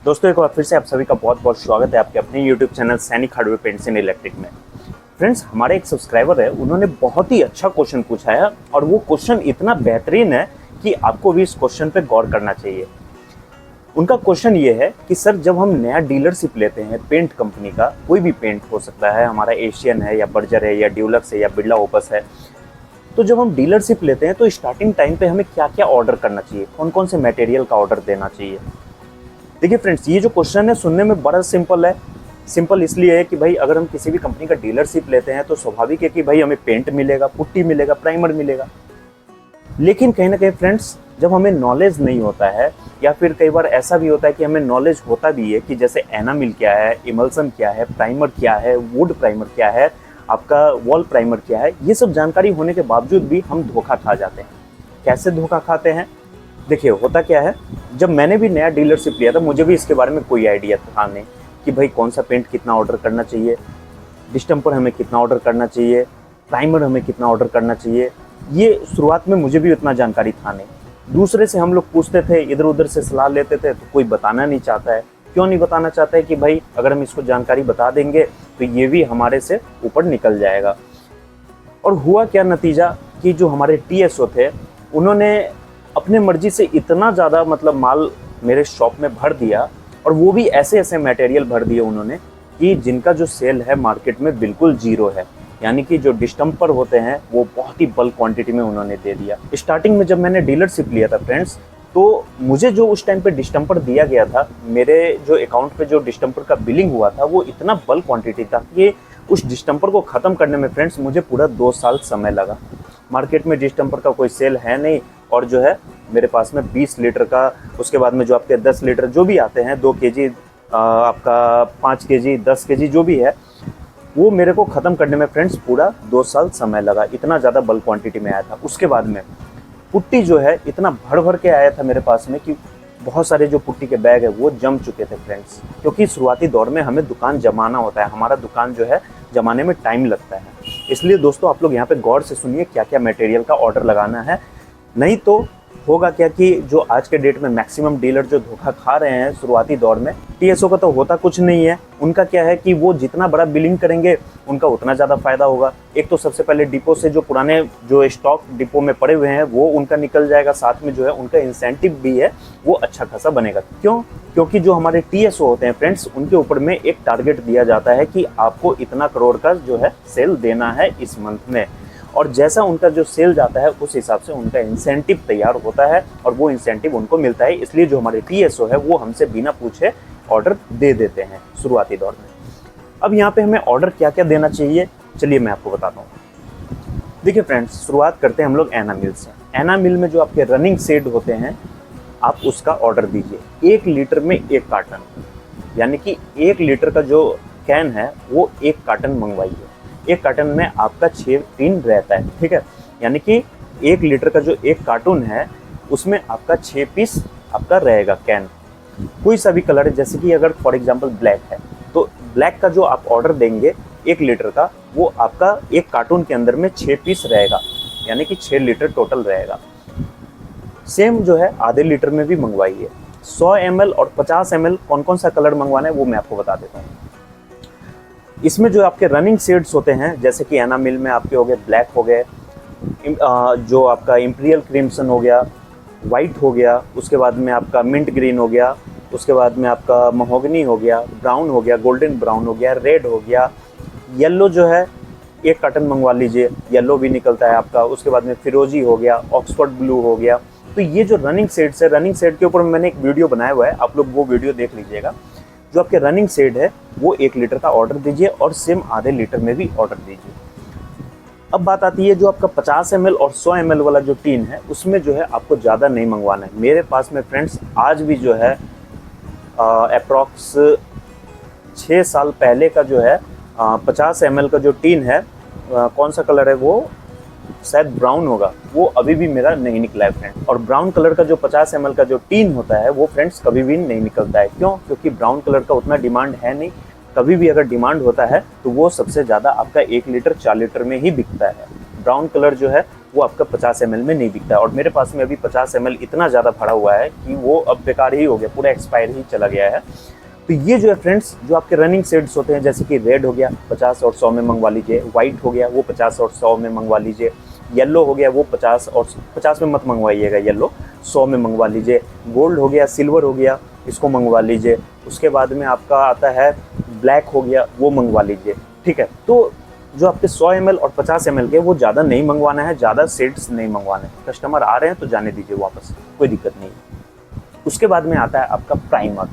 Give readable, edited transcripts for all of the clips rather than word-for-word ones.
दोस्तों एक बार फिर से आप सभी का बहुत बहुत स्वागत है आपके अपने YouTube चैनल सैनिक हार्डवेयर पेंट्स एंड इलेक्ट्रिक में। फ्रेंड्स, हमारे एक सब्सक्राइबर है, उन्होंने बहुत ही अच्छा क्वेश्चन पूछा है और वो क्वेश्चन इतना बेहतरीन है कि आपको भी इस क्वेश्चन पे गौर करना चाहिए। उनका क्वेश्चन ये है कि सर, जब हम नया डीलरशिप लेते हैं पेंट कंपनी का, कोई भी पेंट हो सकता है, हमारा एशियन है या बर्जर है या ड्यूलक्स है या बिरला ओपस है, तो जब हम डीलरशिप लेते हैं तो स्टार्टिंग टाइम पे हमें क्या क्या ऑर्डर करना चाहिए, कौन कौन से मटेरियल का ऑर्डर देना चाहिए। देखिए फ्रेंड्स, ये जो क्वेश्चन है सुनने में बड़ा सिंपल है। सिंपल इसलिए है कि भाई अगर हम किसी भी कंपनी का डीलरशिप लेते हैं तो स्वाभाविक है कि भाई हमें पेंट मिलेगा, पुट्टी मिलेगा, प्राइमर मिलेगा। लेकिन कहीं ना कहीं फ्रेंड्स, जब हमें नॉलेज नहीं होता है या फिर कई बार ऐसा भी होता है कि हमें नॉलेज होता भी है कि जैसे एनामिल क्या है, इमल्सन क्या है, प्राइमर क्या है, वुड प्राइमर क्या है, आपका वॉल प्राइमर क्या है, ये सब जानकारी होने के बावजूद भी हम धोखा खा जाते हैं। कैसे धोखा खाते हैं? देखिए, होता क्या है, जब मैंने भी नया डीलरशिप लिया था मुझे भी इसके बारे में कोई आइडिया था नहीं कि भाई कौन सा पेंट कितना ऑर्डर करना चाहिए, डिस्टेम्पर हमें कितना ऑर्डर करना चाहिए, प्राइमर हमें कितना ऑर्डर करना चाहिए। ये शुरुआत में मुझे भी उतना जानकारी था नहीं। दूसरे से हम लोग पूछते थे, इधर उधर से सलाह लेते थे, तो कोई बताना नहीं चाहता है। क्यों नहीं बताना चाहता है? कि भाई अगर हम इसको जानकारी बता देंगे तो ये भी हमारे से ऊपर निकल जाएगा। और हुआ क्या नतीजा कि जो हमारे TSO थे, उन्होंने अपने मर्जी से इतना ज़्यादा माल मेरे शॉप में भर दिया, और वो भी ऐसे ऐसे मटेरियल भर दिए उन्होंने कि जिनका जो सेल है मार्केट में बिल्कुल जीरो है। यानी कि जो डिस्टम्पर होते हैं वो बहुत ही बल्क क्वांटिटी में उन्होंने दे दिया। स्टार्टिंग में जब मैंने डीलरशिप लिया था फ्रेंड्स, तो मुझे जो उस टाइम पे डिस्टम्पर दिया गया था, मेरे जो अकाउंट पे जो डिस्टम्पर का बिलिंग हुआ था वो इतना बल्क क्वांटिटी था कि उस डिस्टम्पर को ख़त्म करने में फ्रेंड्स मुझे पूरा 2 साल समय लगा। मार्केट में डिस्टम्पर का कोई सेल है नहीं, और जो है मेरे पास में 20 लीटर का, उसके बाद में जो आपके 10 लीटर जो भी आते हैं, 2 kg, आपका 5 kg, 10 kg जो भी है, वो मेरे को ख़त्म करने में फ्रेंड्स पूरा 2 साल समय लगा। इतना ज़्यादा बल्क क्वांटिटी में आया था। उसके बाद में पुट्टी जो है इतना भर भर के आया था मेरे पास में कि बहुत सारे जो पुट्टी के बैग है वो जम चुके थे फ्रेंड्स। क्योंकि शुरुआती दौर में हमें दुकान जमाना होता है, हमारा दुकान जो है जमाने में टाइम लगता है। इसलिए दोस्तों आप लोग यहाँ पे गौर से सुनिए क्या क्या मटेरियल का ऑर्डर लगाना है। नहीं तो होगा क्या कि जो आज के डेट में मैक्सिमम डीलर जो धोखा खा रहे हैं शुरुआती दौर में, TSO का तो होता कुछ नहीं है। उनका क्या है कि वो जितना बड़ा बिलिंग करेंगे उनका उतना ज़्यादा फायदा होगा। एक तो सबसे पहले डिपो से जो पुराने जो स्टॉक डिपो में पड़े हुए हैं वो उनका निकल जाएगा, साथ में जो है उनका इंसेंटिव भी है वो अच्छा खासा बनेगा। क्यों? क्योंकि जो हमारे TSO होते हैं फ्रेंड्स, उनके ऊपर में एक टारगेट दिया जाता है कि आपको इतना करोड़ का जो है सेल देना है इस मंथ में, और जैसा उनका जो सेल जाता है उस हिसाब से उनका इंसेंटिव तैयार होता है और वो इंसेंटिव उनको मिलता है। इसलिए जो हमारे TSO है वो हमसे बिना पूछे ऑर्डर दे देते हैं शुरुआती दौर में। अब यहाँ पे हमें ऑर्डर क्या क्या देना चाहिए, चलिए मैं आपको बताता हूँ। देखिए फ्रेंड्स, शुरुआत करते हैं हम लोग एनामिल से। एनामिल में जो आपके रनिंग शेड होते हैं, आप उसका ऑर्डर दीजिए। 1 लीटर में 1 कार्टन, यानी कि 1 लीटर का जो कैन है वो 1 कार्टन मंगवाइए। 1 कार्टन में आपका 6 टीन रहता है, ठीक है। यानी कि 1 लीटर का जो 1 कार्टून है उसमें आपका 6 पीस आपका रहेगा कैन। कोई सा भी कलर है, जैसे कि अगर फॉर एग्जांपल ब्लैक है तो ब्लैक का जो आप ऑर्डर देंगे 1 लीटर का, वो आपका 1 कार्टून के अंदर में 6 पीस रहेगा, यानी कि 6 लीटर टोटल रहेगा। सेम जो है आधे लीटर में भी मंगवाइए। 100 ml और 50 ml कौन कौन सा कलर मंगवाना है वो मैं आपको बता देता हूँ। इसमें जो आपके रनिंग शेड्स होते हैं, जैसे कि एनामिल में आपके हो गए ब्लैक हो गए, जो आपका इम्पीरियल क्रिम्सन हो गया, वाइट हो गया, उसके बाद में आपका मिंट ग्रीन हो गया, उसके बाद में आपका महोगनी हो गया, ब्राउन हो गया, गोल्डन ब्राउन हो गया, रेड हो गया, येलो जो है 1 कार्टन मंगवा लीजिए, येलो भी निकलता है आपका। उसके बाद में फिरोजी हो गया, ऑक्सफोर्ड ब्लू हो गया। तो ये जो रनिंग शेड्स है, रनिंग शेड के ऊपर मैंने एक वीडियो बनाया हुआ है, आप लोग वो वीडियो देख लीजिएगा। जो आपके रनिंग शेड है वो 1 लीटर का ऑर्डर दीजिए और सेम आधे लीटर में भी ऑर्डर दीजिए। अब बात आती है जो आपका 50 ml और 100 ml वाला जो टीन है, उसमें जो है आपको ज़्यादा नहीं मंगवाना है। मेरे पास में फ्रेंड्स आज भी जो है अप्रॉक्स 6 साल पहले का जो है 50 ml का जो टीन है, कौन सा कलर है वो, शायद ब्राउन होगा, वो अभी भी मेरा नहीं निकला है फ्रेंड। और ब्राउन कलर का जो 50 ml का जो टीन होता है वो फ्रेंड्स कभी भी नहीं निकलता है। क्यों? क्योंकि ब्राउन कलर का उतना डिमांड है नहीं। कभी भी अगर डिमांड होता है तो वो सबसे ज़्यादा आपका 1 लीटर 4 लीटर में ही बिकता है। ब्राउन कलर जो है वो आपका 50 ml में नहीं बिकता है। और मेरे पास में अभी 50 ml इतना ज़्यादा भरा हुआ है कि वो अब बेकार ही हो गया, पूरा एक्सपायर ही चला गया है। तो ये जो है फ्रेंड्स, जो आपके रनिंग शेड्स होते हैं, जैसे कि रेड हो गया 50 और 100 में मंगवा लीजिए, व्हाइट हो गया वो 50 और 100 में मंगवा लीजिए, येलो हो गया वो 50 और 50 में मत मंगवाइएगा, येलो 100 में मंगवा लीजिए, गोल्ड हो गया, सिल्वर हो गया, इसको मंगवा लीजिए। उसके बाद में आपका आता है ब्लैक हो गया, वो मंगवा लीजिए, ठीक है। तो जो आपके 100 ml और 50 ml के, वो ज़्यादा नहीं मंगवाना है, ज़्यादा सेट्स नहीं मंगवाना है। कस्टमर आ रहे हैं तो जाने दीजिए वापस, कोई दिक्कत नहीं है। उसके बाद में आता है आपका प्राइमर।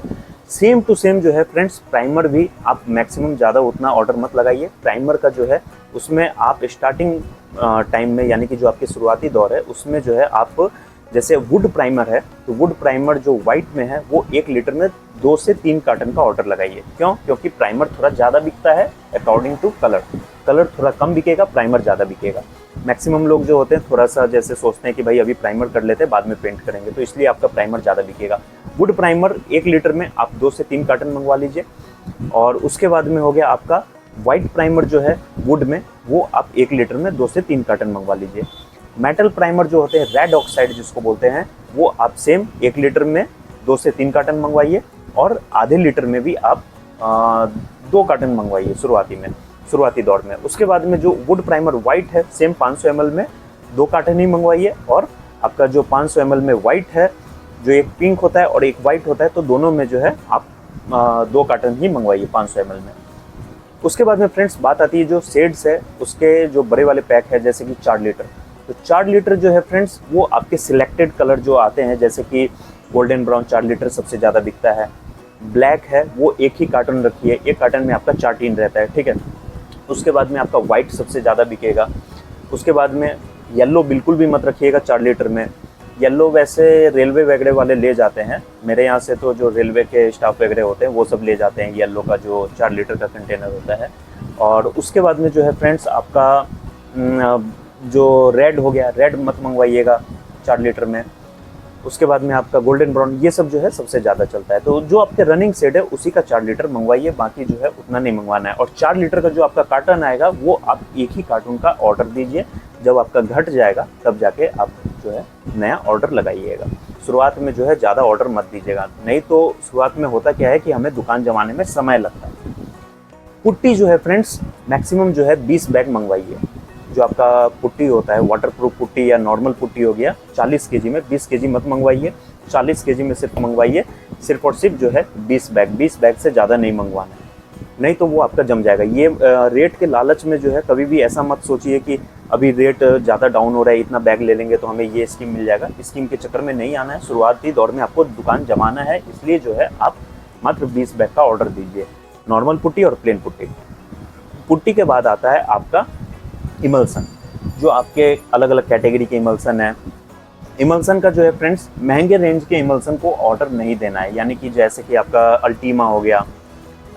सेम टू सेम जो है फ्रेंड्स, प्राइमर भी आप मैक्सिमम ज़्यादा उतना ऑर्डर मत लगाइए। प्राइमर का जो है उसमें आप स्टार्टिंग टाइम में, यानी कि जो आपके शुरुआती दौर है उसमें जो है आप, जैसे वुड प्राइमर है तो वुड प्राइमर जो वाइट में है वो 1 लीटर में 2 से 3 कार्टन का ऑर्डर लगाइए। क्यों? क्योंकि प्राइमर थोड़ा ज़्यादा बिकता है अकॉर्डिंग टू कलर। कलर थोड़ा कम बिकेगा, प्राइमर ज़्यादा बिकेगा। मैक्सिमम लोग जो होते हैं थोड़ा सा जैसे सोचते हैं कि भाई अभी प्राइमर कर लेते हैं बाद में पेंट करेंगे, तो इसलिए आपका प्राइमर ज़्यादा बिकेगा। वुड प्राइमर 1 लीटर में आप 2 से 3 कार्टन मंगवा लीजिए। और उसके बाद में हो गया आपका वाइट प्राइमर जो है वुड में, वो आप 1 लीटर में 2 से 3 कार्टन मंगवा लीजिए। मेटल प्राइमर जो होते हैं, रेड ऑक्साइड जिसको बोलते हैं, वो आप सेम 1 लीटर में 2 से 3 कार्टन मंगवाइए, और आधे लीटर में भी आप 2 कार्टन मंगवाइए शुरुआती दौर में। उसके बाद में जो वुड प्राइमर वाइट है, सेम 500 ml में 2 कार्टन ही मंगवाइए। और आपका जो 500 ml में वाइट है, जो एक पिंक होता है और एक वाइट होता है, तो दोनों में जो है आप 2 कार्टन ही मंगवाइए 500 ml में। उसके बाद में फ्रेंड्स बात आती है जो शेड्स है उसके, जो बड़े वाले पैक है जैसे कि 4 लीटर। तो 4 लीटर जो है फ्रेंड्स, वो आपके सिलेक्टेड कलर जो आते हैं, जैसे कि गोल्डन ब्राउन 4 लीटर सबसे ज़्यादा बिकता है। ब्लैक है वो 1 ही कार्टन रखिए, 1 कार्टन में आपका 4 टीन रहता है, ठीक है। उसके बाद में आपका वाइट सबसे ज़्यादा बिकेगा। उसके बाद में येलो बिल्कुल भी मत रखिएगा 4 लीटर में। येलो वैसे रेलवे वगैरह वाले ले जाते हैं, मेरे यहाँ से तो जो रेलवे के स्टाफ वगैरह होते हैं वो सब ले जाते हैं येलो का जो 4 लीटर का कंटेनर होता है। और उसके बाद में जो है फ्रेंड्स आपका जो रेड हो गया, रेड मत मंगवाइएगा 4 लीटर में। उसके बाद में आपका गोल्डन ब्राउन, ये सब जो है सबसे ज़्यादा चलता है। तो जो आपके रनिंग शेड है उसी का 4 लीटर मंगवाइए, बाकी जो है उतना नहीं मंगवाना है। और 4 लीटर का जो आपका कार्टन आएगा वो आप 1 ही कार्टून का ऑर्डर दीजिए। जब आपका घट जाएगा तब जाके आप जो है नया ऑर्डर लगाइएगा। शुरुआत में जो है ज़्यादा ऑर्डर मत दीजिएगा, नहीं तो शुरुआत में होता क्या है कि हमें दुकान जमाने में समय लगता है। पुट्टी जो है फ्रेंड्स, मैक्सिमम जो है 20 बैग मंगवाइए। जो आपका पुट्टी होता है, वाटर प्रूफ पुट्टी या नॉर्मल पुट्टी हो गया, 40 केजी में, 20 केजी मत मंगवाइए, 40 केजी में सिर्फ मंगवाइए। सिर्फ और सिर्फ जो है 20 बैग से ज़्यादा नहीं मंगवाना है, नहीं तो वो आपका जम जाएगा। ये रेट के लालच में जो है कभी भी ऐसा मत सोचिए कि अभी रेट ज़्यादा डाउन हो रहा है, इतना बैग ले लेंगे तो हमें ये स्कीम मिल जाएगा। स्कीम के चक्कर में नहीं आना है। शुरुआती दौर में आपको दुकान जमाना है, इसलिए जो है आप मात्र 20 बैग का ऑर्डर दीजिए, नॉर्मल पुट्टी और प्लेन पुट्टी। पुट्टी के बाद आता है आपका इमल्सन, जो आपके अलग अलग कैटेगरी के इमल्सन है। इमल्सन का जो है फ्रेंड्स, महंगे रेंज के इमल्सन को ऑर्डर नहीं देना है, यानी कि जैसे कि आपका अल्टीमा हो गया,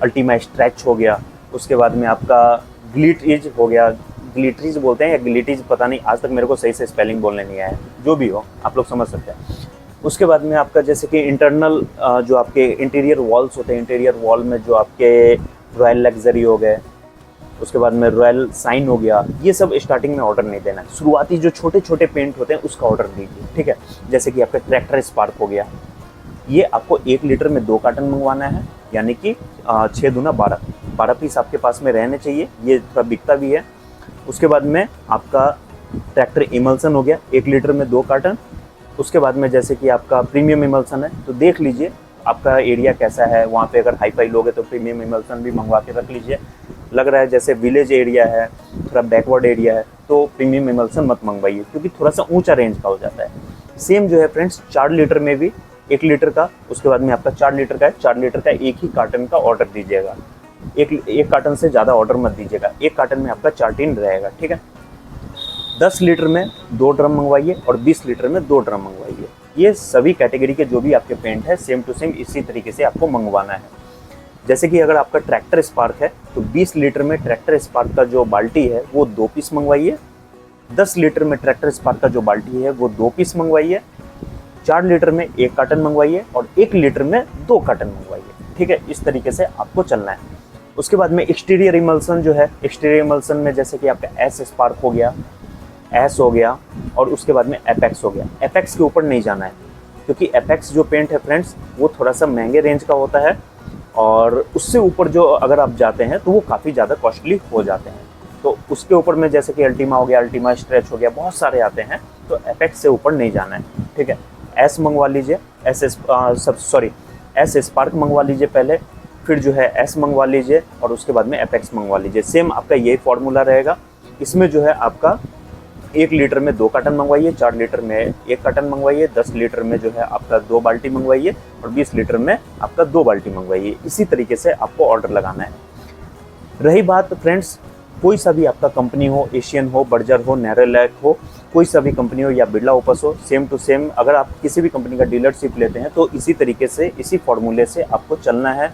अल्टीमा स्ट्रेच हो गया, उसके बाद में आपका ग्लिटरीज हो गया, ग्लिटरीज बोलते हैं या ग्लिटरीज पता नहीं, आज तक मेरे को सही से स्पेलिंग बोलने नहीं आया, जो भी हो आप लोग समझ सकते हैं। उसके बाद में आपका जैसे कि इंटरनल जो आपके इंटीरियर वॉल्स होते हैं, इंटीरियर वॉल में जो आपके रॉयल लग्जरी हो गए, उसके बाद में रॉयल साइन हो गया, ये सब स्टार्टिंग में ऑर्डर नहीं देना है। शुरुआती जो छोटे छोटे पेंट होते हैं उसका ऑर्डर दीजिए, ठीक है। जैसे कि आपका ट्रैक्टर स्पार्क हो गया, ये आपको 1 लीटर में 2 कार्टन मंगवाना है, यानी कि 6 दूना 12 पीस आपके पास में रहने चाहिए, ये थोड़ा बिकता भी है। उसके बाद में आपका ट्रैक्टर इमल्सन हो गया, 1 लीटर में 2 कार्टन। उसके बाद में जैसे कि आपका प्रीमियम इमल्सन है, तो देख लीजिए आपका एरिया कैसा है, वहाँ पे अगर हाई-फाई लोग हैं तो प्रीमियम इमल्सन भी मंगवा के रख लीजिए। लग रहा है जैसे विलेज एरिया है, थोड़ा बैकवर्ड एरिया है, तो प्रीमियम इमल्सन मत मंगवाइए, क्योंकि थोड़ा सा ऊंचा रेंज का हो जाता है। सेम जो है फ्रेंड्स 4 लीटर में भी 1 लीटर का, उसके बाद में आपका 4 लीटर का है, 4 लीटर का 1 ही कार्टन का ऑर्डर दीजिएगा। एक कार्टन से ज़्यादा ऑर्डर मत दीजिएगा, 1 कार्टन में आपका 4 टीन रहेगा, ठीक है। 10 लीटर में 2 ड्रम मंगवाइए और 20 लीटर में 2 ड्रम मंगवाइए। ये सभी कैटेगरी के जो भी आपके पेंट है सेम टू सेम इसी तरीके से आपको मंगवाना है। जैसे कि अगर आपका ट्रैक्टर स्पार्क है तो 20 लीटर में ट्रैक्टर स्पार्क का जो बाल्टी है वो 2 पीस मंगवाइए। 10 लीटर में ट्रैक्टर स्पार्क का जो बाल्टी है वो 2 पीस मंगवाइए। 4 लीटर में 1 कार्टन मंगवाइए और 1 लीटर में 2 कार्टन मंगवाइए, ठीक है। इस तरीके से आपको चलना है। उसके बाद में एक्सटीरियर इमल्सन जो है, एक्सटीरियर इमल्सन में जैसे कि आपका एस स्पार्क हो गया, एस हो गया और उसके बाद में एपेक्स हो गया। एपेक्स के ऊपर नहीं जाना है क्योंकि एपेक्स जो पेंट है फ्रेंड्स वो थोड़ा सा महंगे रेंज का होता है और उससे ऊपर जो अगर आप जाते हैं तो वो काफ़ी ज़्यादा कॉस्टली हो जाते हैं। तो उसके ऊपर में जैसे कि अल्टीमा हो गया, अल्टीमा स्ट्रेच हो गया, बहुत सारे आते हैं, तो एपेक्स से ऊपर नहीं जाना है, ठीक है। एस मंगवा लीजिए, एस स्पार्क मंगवा लीजिए पहले, फिर जो है एस मंगवा लीजिए और उसके बाद में एपेक्स मंगवा लीजिए। सेम आपका यही फॉर्मूला रहेगा। इसमें जो है आपका 1 लीटर में 2 कार्टन मंगवाइए, 4 लीटर में 1 कार्टन मंगवाइए, 10 लीटर में जो है आपका 2 बाल्टी मंगवाइए और 20 लीटर में आपका 2 बाल्टी मंगवाइए। इसी तरीके से आपको ऑर्डर लगाना है। रही बात फ्रेंड्स, कोई सा भी आपका कंपनी हो, एशियन हो, बर्जर हो, नेरोलैक हो, कोई सा भी कंपनी हो या बिरला ओपस हो, सेम टू सेम अगर आप किसी भी कंपनी का डीलरशिप लेते हैं तो इसी तरीके से, इसी फॉर्मूले से आपको चलना है।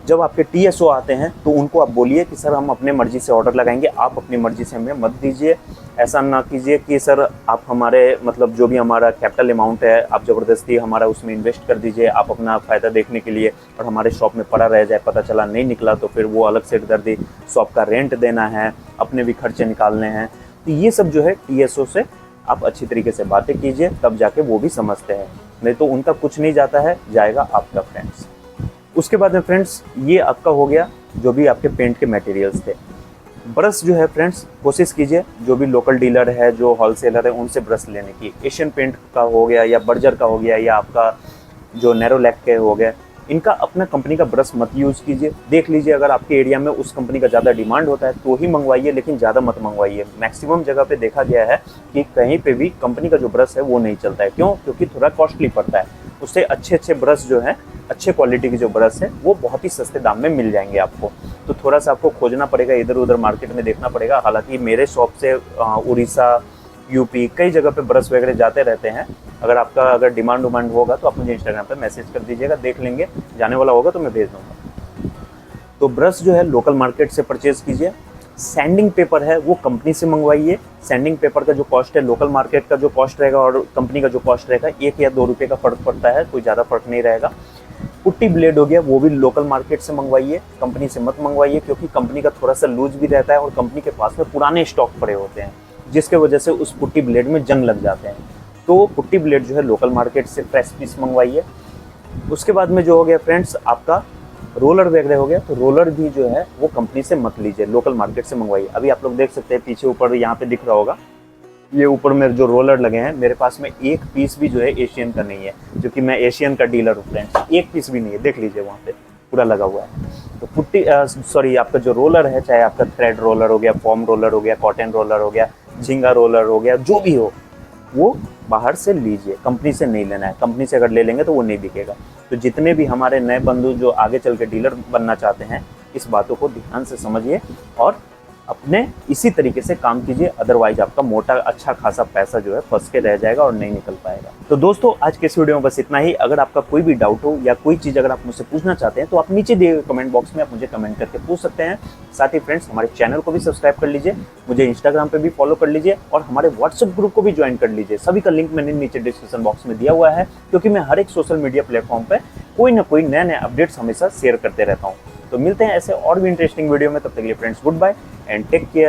जब आपके टीएसओ आते हैं तो उनको आप बोलिए कि सर हम अपने मर्जी से ऑर्डर लगाएंगे, आप अपनी मर्जी से हमें मत दीजिए। ऐसा ना कीजिए कि सर आप हमारे मतलब जो भी हमारा कैपिटल अमाउंट है आप ज़बरदस्ती हमारा उसमें इन्वेस्ट कर दीजिए, आप अपना फ़ायदा देखने के लिए, और हमारे शॉप में पड़ा रह जाए, पता चला नहीं निकला तो फिर वो अलग से दर्दी, शॉप का रेंट देना है, अपने भी खर्चे निकालने हैं। तो ये सब जो है टीएसओ से आप अच्छी तरीके से बातें कीजिए, तब जाके वो भी समझते हैं, नहीं तो उनका कुछ नहीं जाता है, जाएगा आपका फ्रेंड्स। उसके बाद में फ्रेंड्स ये आपका हो गया जो भी आपके पेंट के मटेरियल्स थे। ब्रश जो है फ्रेंड्स कोशिश कीजिए जो भी लोकल डीलर है, जो होलसेलर है, उनसे ब्रश लेने की। एशियन पेंट का हो गया या बर्जर का हो गया या आपका जो नेरोलैक के हो गया, इनका अपना कंपनी का ब्रश मत यूज़ कीजिए। देख लीजिए अगर आपके एरिया में उस कंपनी का ज़्यादा डिमांड होता है तो ही मंगवाइए, लेकिन ज़्यादा मत मंगवाइए। मैक्सिमम जगह पे देखा गया है कि कहीं पे भी कंपनी का जो ब्रश है वो नहीं चलता है। क्यों? क्योंकि थोड़ा कॉस्टली पड़ता है। उससे अच्छे ब्रश जो है, अच्छे क्वालिटी की जो ब्रश है वो बहुत ही सस्ते दाम में मिल जाएंगे आपको। तो थोड़ा सा आपको खोजना पड़ेगा, इधर उधर मार्केट में देखना पड़ेगा। हालांकि मेरे शॉप से उड़ीसा, यूपी कई जगह पे ब्रश वगैरह जाते रहते हैं। अगर डिमांड होगा तो आप मुझे इंस्टाग्राम पे मैसेज कर दीजिएगा, देख लेंगे, जाने वाला होगा तो मैं भेज दूंगा। तो ब्रश जो है लोकल मार्केट से परचेज कीजिए। सैंडिंग पेपर है वो कंपनी से मंगवाइए। सैंडिंग पेपर का जो कॉस्ट है, लोकल मार्केट का जो कॉस्ट रहेगा और कंपनी का जो कॉस्ट रहेगा, 1 या 2 रुपये का फ़र्क पड़ता है, कोई ज़्यादा फर्क नहीं रहेगा। पुट्टी ब्लेड हो गया वो भी लोकल मार्केट से मंगवाइए, कंपनी से मत मंगवाइए, क्योंकि कंपनी का थोड़ा सा लूज भी रहता है और कंपनी के पास में पुराने स्टॉक पड़े होते हैं, जिसके वजह से उस पुट्टी ब्लेड में जंग लग जाते हैं। तो पुट्टी ब्लेड जो है लोकल मार्केट से फ्रेश पीस मंगवाइए। उसके बाद में जो हो गया फ्रेंड्स आपका रोलर वगैरह हो गया, तो रोलर भी जो है वो कंपनी से मत लीजिए, लोकल मार्केट से मंगवाइए। अभी आप लोग देख सकते हैं पीछे ऊपर यहाँ पे दिख रहा होगा, ये ऊपर में जो रोलर लगे हैं, मेरे पास में एक पीस भी जो है एशियन का नहीं है, जो कि मैं एशियन का डीलर हूँ फ्रेंड्स। एक पीस भी नहीं है, देख लीजिए वहाँ पे पूरा लगा हुआ है। तो पुट्टी आपका जो रोलर है, चाहे आपका थ्रेड रोलर हो गया, फॉर्म रोलर हो गया, कॉटन रोलर हो गया, झींगा रोलर हो गया, जो भी हो वो बाहर से लीजिए, कंपनी से नहीं लेना है। कंपनी से अगर ले लेंगे तो वो नहीं बिकेगा। तो जितने भी हमारे नए बंधु जो आगे चल के डीलर बनना चाहते हैं, इस बातों को ध्यान से समझिए और अपने इसी तरीके से काम कीजिए, अदरवाइज आपका मोटा अच्छा खासा पैसा जो है फंस के रह जाएगा और नहीं निकल पाएगा। तो दोस्तों आज के इस वीडियो में बस इतना ही। अगर आपका कोई भी डाउट हो या कोई चीज़ अगर आप मुझसे पूछना चाहते हैं तो आप नीचे दिए हुए कमेंट बॉक्स में आप मुझे कमेंट करके पूछ सकते हैं। साथ ही फ्रेंड्स हमारे चैनल को भी सब्सक्राइब कर लीजिए, मुझे इंस्टाग्राम पर भी फॉलो कर लीजिए और हमारे व्हाट्सएप ग्रुप को भी ज्वाइन कर लीजिए। सभी का लिंक मैंने नीचे डिस्क्रिप्शन बॉक्स में दिया हुआ है, क्योंकि मैं हर एक सोशल मीडिया प्लेटफॉर्म पर कोई ना कोई नए अपडेट्स हमेशा शेयर करते रहता हूँ। तो मिलते हैं ऐसे और भी इंटरेस्टिंग वीडियो में, तब तक के लिए friends good bye and take care.